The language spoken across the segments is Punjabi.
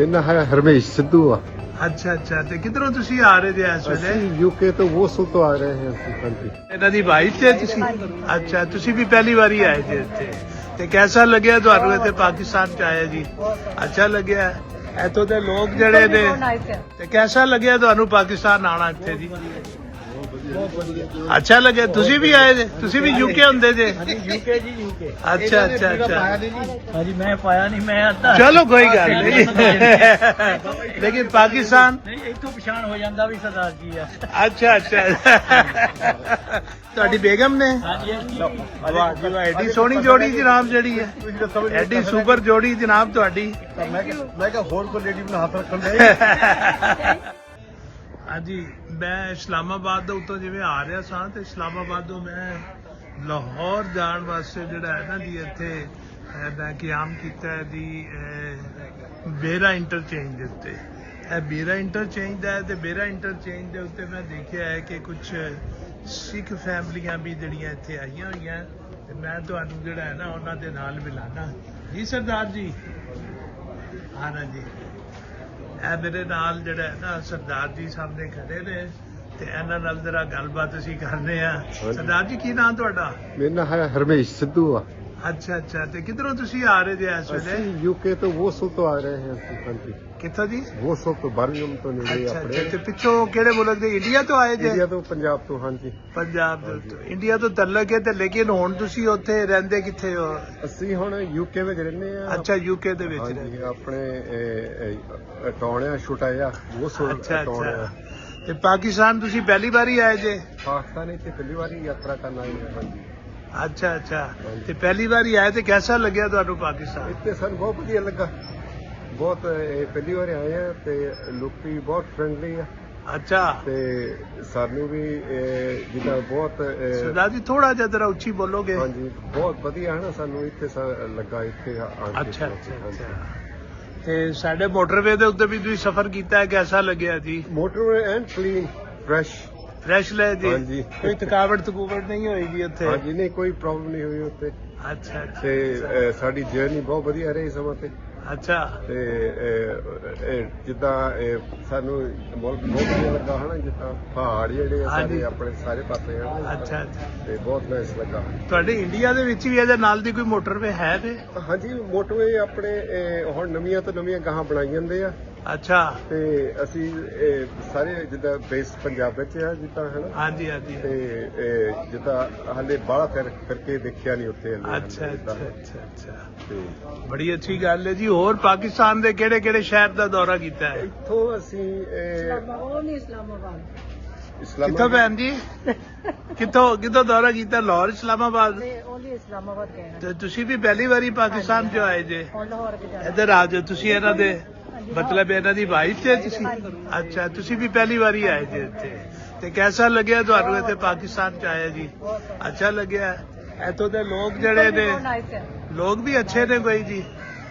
ਇਹਨਾਂ ਹੈ ਹਰਮੇਸ਼ ਸਿੱਧੂ ਆ। ਅੱਛਾ ਅੱਛਾ ਤੇ ਕਿਧਰੋਂ ਤੁਸੀਂ ਆ ਰਹੇ ਜੇ ਇਸ ਵੇਲੇ? ਅਸੀਂ ਯੂਕੇ ਤੋਂ ਵੋਸਲ ਤੋਂ ਆ ਰਹੇ ਹਾਂ ਅਸੀਂ। ਹਾਂਜੀ ਇਹਨਾਂ ਦੀ ਵਾਈਫ ਤੇ ਤੁਸੀਂ? ਅੱਛਾ ਤੁਸੀਂ ਵੀ ਪਹਿਲੀ ਵਾਰੀ ਆਏ ਜੇ ਇੱਥੇ ਤੇ ਕੈਸਾ ਲੱਗਿਆ ਤੁਹਾਨੂੰ ਇੱਥੇ ਪਾਕਿਸਤਾਨ ਚ ਆਇਆ ਜੀ? ਅੱਛਾ ਲੱਗਿਆ? ਇੱਥੋਂ ਦੇ ਲੋਕ ਜਿਹੜੇ ਨੇ ਤੇ ਕੈਸਾ ਲੱਗਿਆ ਤੁਹਾਨੂੰ ਪਾਕਿਸਤਾਨ ਆਣਾ ਇੱਥੇ ਜੀ? ਅੱਛਾ ਲੱਗਿਆ। ਤੁਸੀਂ ਵੀ ਆਏ ਜੇ? ਤੁਸੀਂ ਵੀ ਯੂਕੇ ਹੁੰਦੇ ਜੇ? ਯੂਕੇ ਜੀ ਯੂਕੇ। ਅੱਛਾ ਅੱਛਾ ਅੱਛਾ ਹਾਂਜੀ ਮੈਂ ਪਾਇਆ ਨਹੀਂ, ਮੈਂ ਅੱਧਾ। ਚਲੋ ਕੋਈ ਗੱਲ ਨਹੀਂ ਲੇਕਿਨ ਪਾਕਿਸਤਾਨ ਨਹੀਂ ਇੱਥੋਂ ਪਛਾਣ ਹੋ ਜਾਂਦਾ ਵੀ ਸਰਦਾਰ ਜੀ ਆ। ਅੱਛਾ ਅੱਛਾ ਤੁਹਾਡੀ ਬੇਗਮ ਨੇ? ਹਾਂਜੀ ਵਾਹ ਜੀ ਵਾਹ, ਐਡੀ ਸੋਹਣੀ ਜੋੜੀ ਜਨਾਬ ਜਿਹੜੀ ਹੈ, ਐਡੀ ਸੁਪਰ ਜੋੜੀ ਜਨਾਬ ਤੁਹਾਡੀ। ਮੈਂ ਕਿਹਾ ਹੋਰ ਕੋਈ ਲੇਡੀ ਬਣਾ ਹੱਥ ਰੱਖਣ ਦੇ। ਹਾਂਜੀ ਮੈਂ ਇਸਲਾਮਾਬਾਦ ਦੇ ਉੱਤੋਂ ਜਿਵੇਂ ਆ ਰਿਹਾ ਸਾਂ ਤੇ ਇਸਲਾਮਾਬਾਦ ਤੋਂ ਮੈਂ ਲਾਹੌਰ ਜਾਣ ਵਾਸਤੇ ਜਿਹੜਾ ਹੈ ਨਾ ਜੀ ਇੱਥੇ ਮੈਂ ਕਿਆਮ ਕੀਤਾ ਹੈ ਜੀ ਬੇਰਾ ਇੰਟਰਚੇਂਜ ਦੇ ਉੱਤੇ। ਇਹ ਬੇਰਾ ਇੰਟਰਚੇਂਜ ਦਾ ਹੈ ਤੇ ਬੇਰਾ ਇੰਟਰਚੇਂਜ ਦੇ ਉੱਤੇ ਮੈਂ ਦੇਖਿਆ ਹੈ ਕਿ ਕੁਝ ਸਿੱਖ ਫੈਮਲੀਆਂ ਵੀ ਜਿਹੜੀਆਂ ਇੱਥੇ ਆਈਆਂ ਹੋਈਆਂ ਤੇ ਮੈਂ ਤੁਹਾਨੂੰ ਜਿਹੜਾ ਹੈ ਨਾ ਉਹਨਾਂ ਦੇ ਨਾਲ ਮਿਲਾਣਾ ਜੀ। ਸਰਦਾਰ ਜੀ ਹਾਂ ਨਾ ਜੀ, ਇਹ ਮੇਰੇ ਨਾਲ ਜਿਹੜਾ ਹੈ ਨਾ ਸਰਦਾਰ ਜੀ ਸਾਹਮਣੇ ਖੜੇ ਨੇ ਤੇ ਇਹਨਾਂ ਨਾਲ ਜਰਾ ਗੱਲਬਾਤ ਅਸੀਂ ਕਰਨੇ ਆ। ਸਰਦਾਰ ਜੀ ਕੀ ਨਾਮ ਤੁਹਾਡਾ? ਮੇਰਾ ਨਾਮ ਹੈ ਹਰਮੇਸ਼ ਸਿੱਧੂ ਆ। ਅੱਛਾ ਅੱਛਾ ਤੇ ਕਿਧਰੋਂ ਤੁਸੀਂ ਆ ਰਹੇ ਜੇ ਇਸ ਵੇਲੇ? ਅਸੀਂ ਯੂਕੇ ਤੋਂ ਵੋਸਲ ਤੋਂ ਆ ਰਹੇ ਹਾਂ ਅਸੀਂ। ਹਾਂਜੀ ਕਿੱਥੋਂ ਜੀ? ਵੋਸਲ ਤੋਂ ਬਰਮਿੰਘਮ ਤੋਂ ਨੇੜੇ ਅੱਛਾ ਅੱਛਾ ਆਪਣੇ। ਤੇ ਪਿੱਛੋਂ ਕਿਹੜੇ ਮੁਲਕ ਦੇ? ਇੰਡੀਆ ਤੋਂ ਆਏ ਜੇ? ਇੰਡੀਆ ਤੋਂ ਪੰਜਾਬ ਤੋਂ। ਹਾਂਜੀ ਪੰਜਾਬ ਦੇ ਉੱਤੋਂ। ਇੰਡੀਆ ਤੋਂ ਤਲਕ ਹੈ ਤੇ ਲੇਕਿਨ ਹੁਣ ਤੁਸੀਂ ਉੱਥੇ ਰਹਿੰਦੇ ਕਿੱਥੇ ਹੋ? ਅਸੀਂ ਹੁਣ ਯੂਕੇ ਵਿੱਚ ਰਹਿੰਦੇ ਆ। ਅੱਛਾ ਯੂਕੇ ਦੇ ਵਿੱਚ ਰਹਿੰਦੇ। ਹਾਂਜੀ ਆਪਣੇ ਟੌਣਿਆ ਛੋਟਾ ਜਿਹਾ ਵੋਸਲ ਅੱਛਾ ਟੌਣਿਆ। ਅੱਛਾ ਤੇ ਪਾਕਿਸਤਾਨ ਤੁਸੀਂ ਪਹਿਲੀ ਵਾਰੀ ਆਏ ਜੇ? ਪਾਕਿਸਤਾਨ ਇੱਥੇ ਪਹਿਲੀ ਵਾਰੀ ਯਾਤਰਾ ਕਰਨ ਆਏ ਹਾਂ। ਹਾਂਜੀ ਅੱਛਾ ਅੱਛਾ ਤੇ ਪਹਿਲੀ ਵਾਰੀ ਆਏ ਤੇ ਕੈਸਾ ਲੱਗਿਆ ਤੁਹਾਨੂੰ ਪਾਕਿਸਤਾਨ? ਇੱਥੇ ਸਾਨੂੰ ਬਹੁਤ ਵਧੀਆ ਲੱਗਾ। ਬਹੁਤ ਪਹਿਲੀ ਵਾਰ ਆਏ ਆ ਤੇ ਲੋਕੀ ਬਹੁਤ ਫਰੈਂਡਲੀ ਆ ਅੱਛਾ ਤੇ ਸਾਨੂੰ ਵੀ ਜਿੱਦਾਂ ਬਹੁਤ ਸਰਦਾਰ ਜੀ ਥੋੜਾ ਜਿਹਾ ਜਰਾ ਉੱਚੀ ਬੋਲੋਗੇ? ਹਾਂਜੀ ਬਹੁਤ ਵਧੀਆ ਹੈ ਨਾ ਸਾਨੂੰ ਇੱਥੇ ਲੱਗਾ ਇੱਥੇ ਆ ਕੇ। ਅੱਛਾ ਅੱਛਾ ਅੱਛਾ ਤੇ ਸਾਡੇ ਮੋਟਰਵੇ ਦੇ ਉੱਤੇ ਵੀ ਤੁਸੀਂ ਸਫ਼ਰ ਕੀਤਾ ਹੈ, ਕੈਸਾ ਲੱਗਿਆ ਜੀ? Motorway and clean fresh fresh ਲੈ ਜੀ? ਹਾਂਜੀ। ਕੋਈ ਥਕਾਵਟ ਥਕੂਵਟ ਨਹੀਂ ਹੋਏਗੀ ਉੱਥੇ? ਹਾਂਜੀ ਨਹੀਂ ਕੋਈ ਪ੍ਰੋਬਲਮ ਨਹੀਂ ਹੋਈ ਉੱਥੇ ਅੱਛਾ ਅੱਛਾ ਤੇ ਸਾਡੀ ਜਰਨੀ ਬਹੁਤ ਵਧੀਆ ਰਹੀ ਸਮਾਂ ਤੇ। ਅੱਛਾ ਤੇ ਜਿੱਦਾਂ ਸਾਨੂੰ ਬਹੁਤ ਵਧੀਆ ਲੱਗਾ ਹਨਾ, ਜਿੱਦਾਂ ਪਹਾੜ ਜਿਹੜੇ ਆ ਹਾਂਜੀ। ਸਾਰੇ ਆਪਣੇ ਸਾਰੇ ਪਾਸੇ ਹਨ। ਅੱਛਾ ਅੱਛਾ ਤੇ ਬਹੁਤ ਨਾਈਸ ਲੱਗਾ। ਤੁਹਾਡੇ ਇੰਡੀਆ ਦੇ ਵਿੱਚ ਵੀ ਇਹਦੇ ਨਾਲ ਦੀ ਕੋਈ ਮੋਟਰਵੇ ਹੈ ਤੇ? ਹਾਂਜੀ ਮੋਟਰਵੇ ਆਪਣੇ ਹੁਣ ਨਵੀਆਂ ਤੋਂ ਨਵੀਆਂ ਗਾਹਾਂ ਬਣਾਈ ਜਾਂਦੇ ਆ ਅੱਛਾ ਤੇ ਅਸੀਂ ਸਾਰੇ ਜਿੱਦਾਂ ਬੇਸ ਪੰਜਾਬ ਵਿੱਚ ਆ ਜਿੱਦਾਂ ਹਨਾ। ਹਾਂਜੀ ਹਾਂਜੀ ਤੇ ਜਿੱਦਾਂ ਹਾਲੇ ਬਾਹਲਾ ਕਰਕੇ ਦੇਖਿਆ ਨਹੀਂ ਉੱਥੇ ਹਾਲੇ। ਅੱਛਾ ਅੱਛਾ ਅੱਛਾ ਅੱਛਾ ਤੇ ਬੜੀ ਅੱਛੀ ਗੱਲ ਹੈ ਜੀ। ਹੋਰ ਪਾਕਿਸਤਾਨ ਦੇ ਕਿਹੜੇ ਕਿਹੜੇ ਸ਼ਹਿਰ ਦਾ ਦੌਰਾ ਕੀਤਾ ਹੈ? ਇੱਥੋਂ ਅਸੀਂ ਕਿੱਥੋਂ ਇਸਲਾਮਾਬਾਦ ਭੈਣ ਜੀ? ਕਿੱਥੋਂ ਦੌਰਾ ਕੀਤਾ? ਲਾਹੌਰ ਇਸਲਾਮਾਬਾਦ? ਤੇ ਤੁਸੀਂ ਵੀ ਪਹਿਲੀ ਵਾਰੀ ਪਾਕਿਸਤਾਨ ਚ ਆਏ ਜੇ? ਇੱਧਰ ਆ ਜਾਓ ਤੁਸੀਂ। ਇਹਨਾਂ ਦੇ ਮਤਲਬ ਇਹਨਾਂ ਦੀ ਵਾਈਫ ਤੇ ਤੁਸੀਂ? ਅੱਛਾ ਤੁਸੀਂ ਵੀ ਪਹਿਲੀ ਵਾਰੀ ਆਏ ਜੇ ਇੱਥੇ ਤੇ ਕੈਸਾ ਲੱਗਿਆ ਤੁਹਾਨੂੰ ਇੱਥੇ ਪਾਕਿਸਤਾਨ ਚ ਆਇਆ ਜੀ? ਅੱਛਾ ਲੱਗਿਆ? ਇੱਥੋਂ ਦੇ ਲੋਕ ਜਿਹੜੇ ਨੇ ਲੋਕ ਵੀ ਅੱਛੇ ਨੇ ਕੋਈ ਜੀ?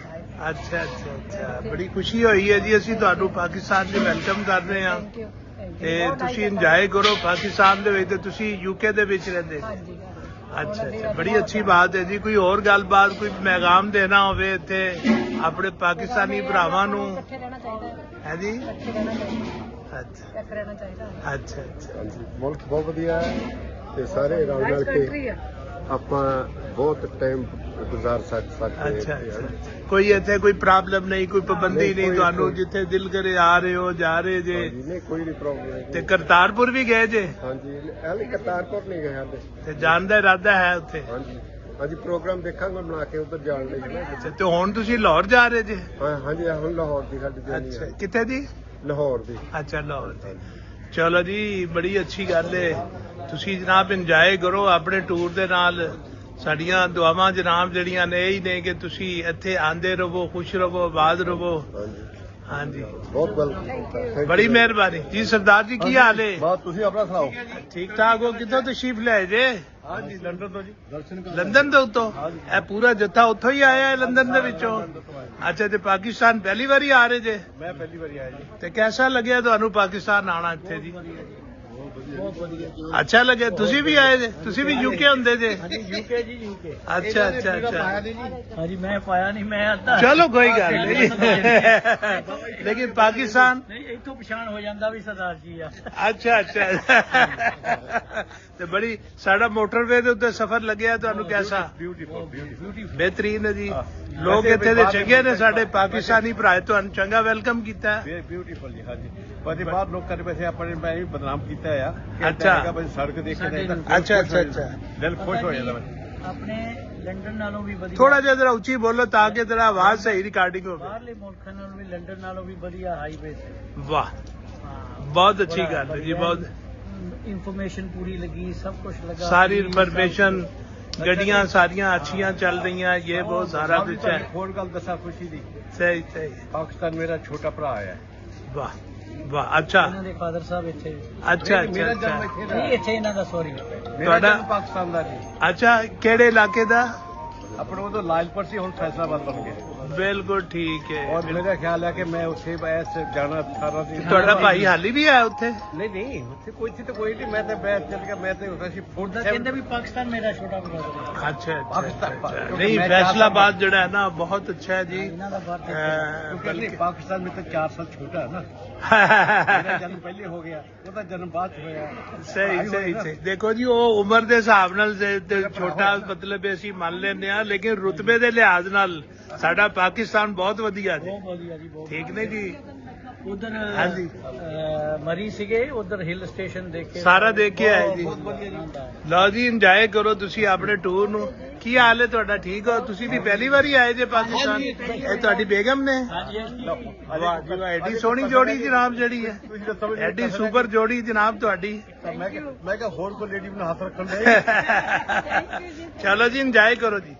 ਅੱਛਾ ਅੱਛਾ ਅੱਛਾ ਬੜੀ ਖੁਸ਼ੀ ਹੋਈ ਹੈ ਜੀ। ਅਸੀਂ ਤੁਹਾਨੂੰ ਪਾਕਿਸਤਾਨ 'ਚ ਵੈਲਕਮ ਕਰ ਰਹੇ ਹਾਂ ਤੇ ਤੁਸੀਂ ਇੰਜੋਏ ਕਰੋ ਪਾਕਿਸਤਾਨ ਦੇ ਵਿੱਚ ਤੇ ਤੁਸੀਂ ਯੂਕੇ ਦੇ ਵਿੱਚ ਰਹਿੰਦੇ। ਅੱਛਾ ਅੱਛਾ ਬੜੀ ਅੱਛੀ ਬਾਤ ਹੈ ਜੀ। ਕੋਈ ਹੋਰ ਗੱਲਬਾਤ, ਕੋਈ ਪੈਗਾਮ ਦੇਣਾ ਹੋਵੇ ਇੱਥੇ ਆਪਣੇ ਪਾਕਿਸਤਾਨੀ ਭਰਾਵਾਂ ਨੂੰ? ਹੈ ਜੀ? ਅੱਛਾ ਅੱਛਾ ਅੱਛਾ ਹਾਂਜੀ ਮੁਲਕ ਬਹੁਤ ਵਧੀਆ ਹੈ ਤੇ ਸਾਰੇ ਰਲ ਮਿਲ ਕੇ ਆਪਾਂ ਬਹੁਤ ਟਾਈਮ ਗੁਜ਼ਾਰ ਸਕਦੇ। ਅੱਛਾ ਅੱਛਾ ਕੋਈ ਇੱਥੇ ਕੋਈ ਪ੍ਰੋਬਲਮ ਨਹੀਂ, ਕੋਈ ਪਾਬੰਦੀ ਨਹੀਂ ਤੁਹਾਨੂੰ? ਜਿੱਥੇ ਦਿਲ ਕਰੇ ਆ ਰਹੇ ਹੋ, ਜਾ ਰਹੇ ਜੇ? ਨਹੀਂ ਕੋਈ ਨਹੀਂ ਪ੍ਰੋਬਲਮ। ਤੇ ਕਰਤਾਰਪੁਰ ਵੀ ਗਏ ਜੇ? ਹਾਂਜੀ ਹਾਲੇ ਕਰਤਾਰਪੁਰ ਨਹੀਂ ਗਏ ਹਾਲੇ। ਤੇ ਜਾਣ ਦਾ ਇਰਾਦਾ ਹੈ ਉੱਥੇ? ਹਾਂਜੀ ਹਾਂਜੀ ਪ੍ਰੋਗਰਾਮ ਦੇਖਾਂਗੇ ਬਣਾ ਕੇ ਉਧਰ ਜਾਣ ਲਈ। ਅੱਛਾ ਤੇ ਹੁਣ ਤੁਸੀਂ ਲਾਹੌਰ ਜਾ ਰਹੇ ਜੇ? ਹਾਂਜੀ ਹੁਣ ਲਾਹੌਰ ਦੀ ਸਾਡੀ ਜਰਨੀ ਅੱਛਾ ਹੈ। ਕਿੱਥੇ ਦੀ? ਲਾਹੌਰ ਦੀ। ਅੱਛਾ ਲਾਹੌਰ ਦੀ। ਚਲੋ ਜੀ ਬੜੀ ਅੱਛੀ ਗੱਲ ਹੈ। ਤੁਸੀਂ ਜਨਾਬ ਇੰਜੋਏ ਕਰੋ ਆਪਣੇ ਟੂਰ ਦੇ ਨਾਲ। ਸਾਡੀਆਂ ਦੁਆਵਾਂ ਜਨਾਬ ਜਿਹੜੀਆਂ ਨੇ ਇਹ ਹੀ ਨੇ ਕਿ ਤੁਸੀਂ ਇੱਥੇ ਆਂਦੇ ਰਹੋ, ਖੁਸ਼ ਰਹੋ, ਆਬਾਦ ਰਹੋ। ਹਾਂਜੀ ਬਹੁਤ ਵੈਲਕਮ। ਬੜੀ ਮਿਹਰਬਾਨੀ ਜੀ। ਸਰਦਾਰ ਜੀ ਕੀ ਹਾਲ ਹੈ? ਬਾਤ ਤੁਸੀਂ ਆਪਣਾ ਸੁਣਾਓ। ਠੀਕ ਠਾਕ ਹੋ? ਕਿੱਥੋਂ ਤਸ਼ਰੀਫ ਲੈ ਜੇ? ਹਾਂਜੀ ਲੰਡਨ ਤੋਂ ਜੀ। ਲੰਡਨ ਦੇ ਉੱਤੋਂ? ਇਹ ਪੂਰਾ ਜੱਥਾ ਉੱਥੋਂ ਹੀ ਆਇਆ ਹੈ ਲੰਡਨ ਦੇ ਵਿੱਚੋਂ? ਅੱਛਾ ਤੇ ਪਾਕਿਸਤਾਨ ਪਹਿਲੀ ਵਾਰੀ ਆ ਰਹੇ ਜੇ? ਮੈਂ ਪਹਿਲੀ ਵਾਰੀ ਆਇਆ ਜੀ। ਤੇ ਕੈਸਾ ਲੱਗਿਆ ਤੁਹਾਨੂੰ ਪਾਕਿਸਤਾਨ ਆਣਾ ਇੱਥੇ ਜੀ? ਬਹੁਤ ਵਧੀਆ ਜੀ। ਅੱਛਾ ਲੱਗੇ ਤੁਸੀਂ ਵੀ ਆਏ ਜੇ ਤੁਸੀਂ ਵੀ ਯੂਕੇ ਹੁੰਦੇ ਜੇ ਹਾਂਜੀ ਯੂਕੇ ਜੀ ਯੂਕੇ। ਅੱਛਾ ਅੱਛਾ ਅੱਛਾ ਹਾਂਜੀ ਮੈਂ ਪਾਇਆ ਨਹੀਂ, ਮੈਂ ਅੱਧਾ। ਚਲੋ ਕੋਈ ਗੱਲ ਨਹੀਂ ਲੇਕਿਨ ਪਾਕਿਸਤਾਨ ਨਹੀਂ ਇੱਥੋਂ ਪਛਾਣ ਹੋ ਜਾਂਦਾ ਵੀ ਸਰਦਾਰ ਜੀ ਆ। ਅੱਛਾ ਅੱਛਾ ਤੇ ਬੜੀ ਸਾਡਾ ਮੋਟਰਵੇ ਦੇ ਉੱਤੇ ਸਫ਼ਰ ਲੱਗਿਆ ਤੁਹਾਨੂੰ ਕੈਸਾ ਬਿਊਟੀਫੁਲ। ਬਿਹਤਰੀਨ ਹੈ ਜੀ ਲੋਕ ਇੱਥੇ ਦੇ ਚੰਗੇ ਨੇ ਸਾਡੇ ਪਾਕਿਸਤਾਨੀ ਭਰਾ ਤੁਹਾਨੂੰ ਚੰਗਾ ਵੈਲਕਮ ਕੀਤਾ ਹੈ। ਬਿਊਟੀਫੁਲ ਜੀ ਹਾਂਜੀ ਪਰ ਬਾਹਰ ਲੋਕਾਂ ਨੇ ਵੈਸੇ ਆਪਣੇ ਮੈਂ ਵੀ ਬਦਨਾਮ ਕੀਤਾ ਆ ਅੱਛਾ। ਸੜਕ ਦੇਖ ਕੇ ਅੱਛਾ ਅੱਛਾ ਅੱਛਾ ਦਿਲ ਖੁਸ਼ ਹੋ ਜਾਂਦਾ ਆਪਣੇ ਲੰਡਨ ਨਾਲੋਂ ਵੀ ਵਧੀਆ। ਥੋੜਾ ਜਿਹਾ ਜਰਾ ਉੱਚੀ ਬੋਲੋ ਤਾਂ ਕਿ ਤੇਰਾ ਆਵਾਜ਼ ਸਹੀ ਰਿਕਾਰਡਿੰਗ ਹੋਵੇ। ਬਾਹਰਲੇ ਮੁਲਕਾਂ ਨਾਲੋਂ ਵੀ ਲੰਡਨ ਨਾਲੋਂ ਵੀ ਵਧੀਆ ਹਾਈਵੇ ਤੇ। ਵਾਹ ਹਾਂ ਬਹੁਤ ਅੱਛੀ ਗੱਲ ਹੈ ਜੀ ਬਹੁਤ ਇਨਫੋਰਮੇਸ਼ਨ ਪੂਰੀ ਲੱਗੀ, ਸਭ ਕੁਝ ਲੱਗਾ। ਸਾਰੀ ਇਨਫੋਰਮੇਸ਼ਨ ਗੱਡੀਆਂ ਸਾਰੀਆਂ ਅੱਛੀਆਂ ਚੱਲ ਰਹੀਆਂ ਇਹ ਬਹੁਤ ਸਾਰਾ ਕੁਝ ਹੈ। ਹੋਰ ਗੱਲ ਦੱਸਾਂ ਖੁਸ਼ੀ ਦੀ ਸਹੀ ਸਹੀ ਪਾਕਿਸਤਾਨ ਮੇਰਾ ਛੋਟਾ ਭਰਾ ਹੈ ਵਾਹ ਵਾਹ ਅੱਛਾ ਇਹਨਾਂ ਦੇ ਫਾਦਰ ਸਾਹਿਬ ਇੱਥੇ। ਅੱਛਾ ਮੇਰਾ ਅੱਛਾ ਜਨਮ ਅੱਛਾ ਇੱਥੇ ਨਹੀਂ ਇੱਥੇ ਇਹਨਾਂ ਦਾ ਸੌਰੀ। ਤੁਹਾਡਾ ਪਾਕਿਸਤਾਨ ਦਾ ਜੀ ਅੱਛਾ ਕਿਹੜੇ ਇਲਾਕੇ ਦਾ ਆਪਣਾ ਉਦੋਂ ਲਾਜਪੁਰ ਸੀ ਹੁਣ ਫੈਸਲਾਬਾਦ ਬਣ ਗਿਆ ਬਿਲਕੁਲ ਠੀਕ ਹੈ ਔਰ ਮੇਰਾ ਖਿਆਲ ਹੈ ਕਿ ਮੈਂ ਉੱਥੇ ਬੈਸ ਜਾਣਾ 18 ਦੀ ਤੁਹਾਡਾ ਭਾਈ ਹਾਲੀ ਵੀ ਹੈ ਉੱਥੇ ਨਹੀਂ ਉੱਥੇ ਕੋਈ ਸੀ ਤਾਂ ਕੋਈ ਨਹੀਂ ਮੈਂ ਤਾਂ ਬੈਸ ਚੱਲ ਗਿਆ ਮੈਂ ਤਾਂ ਹੁੰਦਾ ਸੀ ਉਹਦਾ ਕਹਿੰਦੇ ਵੀ ਪਾਕਿਸਤਾਨ ਮੇਰਾ ਛੋਟਾ ਬ੍ਰਦਰ ਹੈ। ਅੱਛਾ ਅੱਛਾ, ਪਾਕਿਸਤਾਨ- ਅੱਛਾ ਅੱਛਾ। ਕਿਉਂਕਿ ਨਹੀਂ ਮੈਂ ਫੈਸਲਾਬਾਦ ਜਿਹੜਾ ਹੈ ਨਾ ਬਹੁਤ अच्छा है जी ਇਹਨਾਂ ਦਾ ਬਾਤ क्योंकि पाकिस्तान में तो 4 साल छोटा है ना मेरा जन्म पहले हो गया ਉਹਦਾ ਜਨਮ ਬਾਅਦ 'ਚ ਹੋਇਆ ਸਹੀ ਸਹੀ ਸਹੀ ਦੇਖੋ ਜੀ ਉਹ ਉਮਰ ਦੇ ਹਿਸਾਬ ਨਾਲ ਤੇ ਛੋਟਾ ਮਤਲਬ ਅਸੀਂ ਮੰਨ ਲੈਂਦੇ ਆ ਲੇਕਿਨ ਰੁਤਬੇ ਦੇ ਲਿਹਾਜ਼ ਨਾਲ ਸਾਡਾ ਪਾਕਿਸਤਾਨ ਬਹੁਤ ਵਧੀਆ ਜੀ ਬਹੁਤ ਵਧੀਆ ਜੀ ਬਹੁਤ ਠੀਕ ਨੇ ਜੀ ਉਧਰ ਹਾਂਜੀ। ਮਰੀ ਸੀਗੇ ਉਧਰ ਹਿਲ ਸਟੇਸ਼ਨ ਦੇਖ ਕੇ ਸਾਰਾ ਦੇਖ ਕੇ ਆਏ ਜੀ। ਬਹੁਤ ਵਧੀਆ ਜੀ। ਲਓ ਜੀ ਇੰਜੋਏ ਕਰੋ ਤੁਸੀਂ ਆਪਣੇ ਟੂਰ ਨੂੰ ਕੀ ਹਾਲ ਹੈ ਤੁਹਾਡਾ ਠੀਕ ਹੋ ਤੁਸੀਂ ਵੀ ਪਹਿਲੀ ਵਾਰੀ ਆਏ ਜੇ ਪਾਕਿਸਤਾਨ ਇਹ ਤੁਹਾਡੀ ਬੇਗਮ ਨੇ ਹਾਂਜੀ ਹਾਂਜੀ। ਵਾਹ ਜੀ ਵਾਹ ਐਡੀ ਸੋਹਣੀ ਜੋੜੀ ਜਨਾਬ ਜਿਹੜੀ ਹੈ ਤੁਸੀਂ ਦੱਸੋ ਐਡੀ ਸੁਪਰ ਜੋੜੀ ਜਨਾਬ ਤੁਹਾਡੀ ਮੈਂ ਕਿਹਾ ਹੋਰ ਕੋਈ ਲੇਡੀ ਨੂੰ ਹੱਥ ਰੱਖਣ ਦੇ ਚਲੋ ਜੀ ਇੰਜੋਏ ਕਰੋ ਜੀ